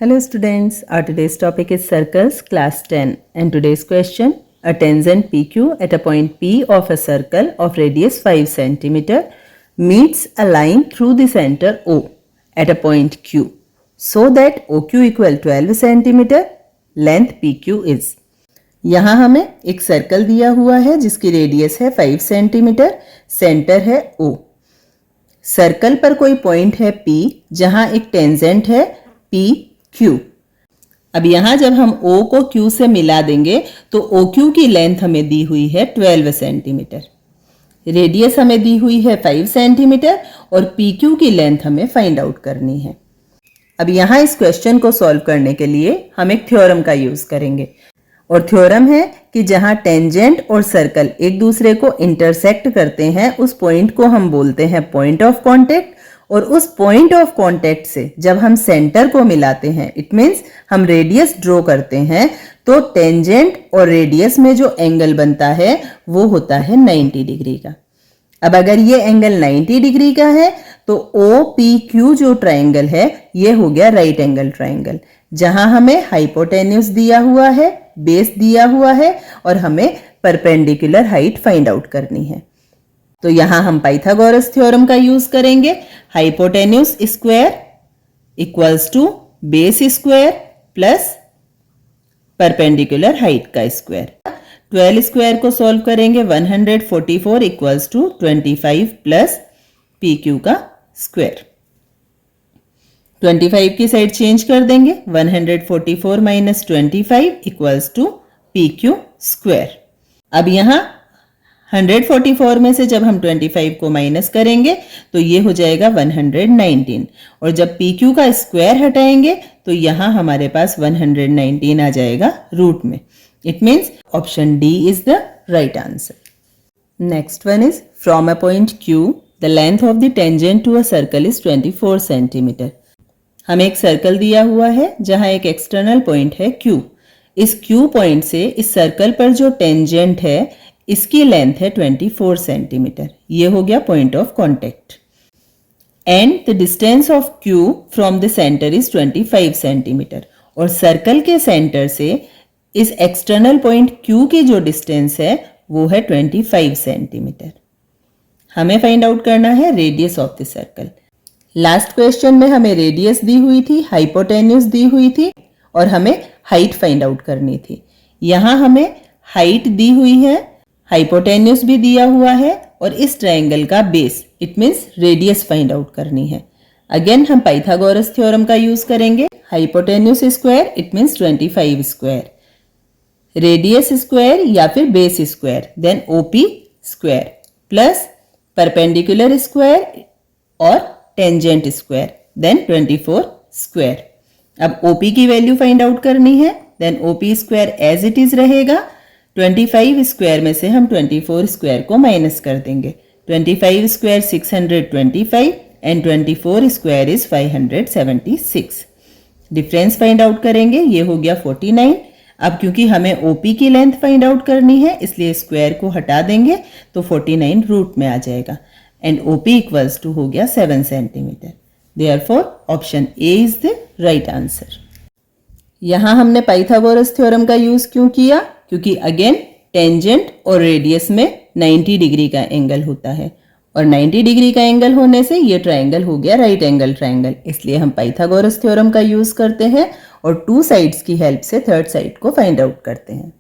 Hello students, our today's topic is circles class 10 and today's question, a tangent PQ at a point P of a circle of radius 5 cm meets a line through the center O at a point Q so that OQ equal 12 cm, length PQ is। यहाँ हमें एक circle दिया हुआ है जिसकी radius है 5 centimetre, centre है O। Circle पर कोई पॉइंट है P जहां एक टेंजेंट है PQ। अब यहां जब हम O को Q से मिला देंगे तो OQ की लेंथ हमें दी हुई है 12 सेंटीमीटर, रेडियस हमें दी हुई है 5 सेंटीमीटर और PQ की लेंथ हमें फाइंड आउट करनी है। अब यहां इस क्वेश्चन को सॉल्व करने के लिए हम एक थ्योरम का यूज करेंगे और थ्योरम है कि जहां टेंजेंट और सर्कल एक दूसरे को इंटरसेक्ट करते हैं उस पॉइंट को हम बोलते हैं पॉइंट ऑफ कांटेक्ट और उस पॉइंट ऑफ कांटेक्ट से जब हम सेंटर को मिलाते हैं इट मींस हम रेडियस ड्रॉ करते हैं तो टेंजेंट और रेडियस में जो एंगल बनता है वो होता है 90 डिग्री का। अब अगर ये एंगल 90 डिग्री का है तो OPQ जो ट्राइंगल है ये हो गया राइट एंगल ट्राइंगल, जहां हमें हाइपोटेन्यूज दिया हुआ है, बेस दिया हुआ है और हमें परपेंडिकुलर हाइट फाइंड आउट करनी है। तो यहां हम पाइथागोरस थ्योरम का यूज करेंगे। Hypotenuse square equals to base square plus perpendicular height का स्क्वायर। 12 स्क्वायर को सॉल्व करेंगे 144 इक्वल्स टू 25 प्लस PQ का स्क्वायर। 25 की साइड चेंज कर देंगे 144 minus 25 equals to PQ square. अब यहां 144 में से जब हम 25 को माइनस करेंगे तो ये हो जाएगा 119 और जब PQ का स्क्वायर हटाएंगे तो यहां हमारे पास 119 आ जाएगा रूट में। It means option D is the right answer. Next one is from a point Q the length of the tangent to a circle is 24 centimetre. हमें एक सर्कल दिया हुआ है जहां एक एक्सटर्नल पॉइंट है Q। इस Q पॉइंट से इस सर्कल पर जो टेंजेंट है इसकी लेंथ है 24 सेंटीमीटर, ये हो गया point of contact. And the distance of Q from the centre is 25 centimetre और सर्कल के सेंटर से इस एक्सटर्नल पॉइंट Q की जो डिस्टेंस है वो है 25 सेंटीमीटर। हमें फाइंड आउट करना है radius of the circle. Last question में हमें रेडियस दी हुई थी, हाइपोटेन्यूज दी हुई थी और हमें हाइट फाइंड आउट करनी थी। यहां हमें हाइट दी हुई है, हाइपोटेन्यूज भी दिया हुआ है और इस ट्रायंगल का base it means radius find out करनी है। अगेन हम पाइथागोरस थ्योरम का यूज करेंगे। Hypotenuse square it means 25 square, radius square या फिर base square then OP square plus perpendicular square और टेंजेंट स्क्वायर देन 24 स्क्वायर। अब OP की वैल्यू फाइंड आउट करनी है then OP square as it is रहेगा। 25 स्क्वायर में से हम 24 स्क्वायर को माइनस कर देंगे। 25 square 625 and 24 square is 576। Difference find out करेंगे, ये हो गया 49। अब क्योंकि हमें OP की लेंथ फाइंड आउट करनी है इसलिए स्क्वायर को हटा देंगे तो 49 रूट में आ जाएगा एंड OP इक्वल्स टू हो गया 7 centimetre. Therefore option A is the right answer. यहां हमने पाइथागोरस थ्योरम का यूज क्यों किया? क्योंकि अगेन टेंजेंट और रेडियस में 90 डिग्री का एंगल होता है और 90 डिग्री का एंगल होने से ये ट्रायंगल हो गया राइट एंगल ट्रायंगल, इसलिए हम पाइथागोरस थ्योरम का यूज करते हैं और 2 साइड्स की हेल्प से थर्ड साइड को फाइंड आउट करते हैं।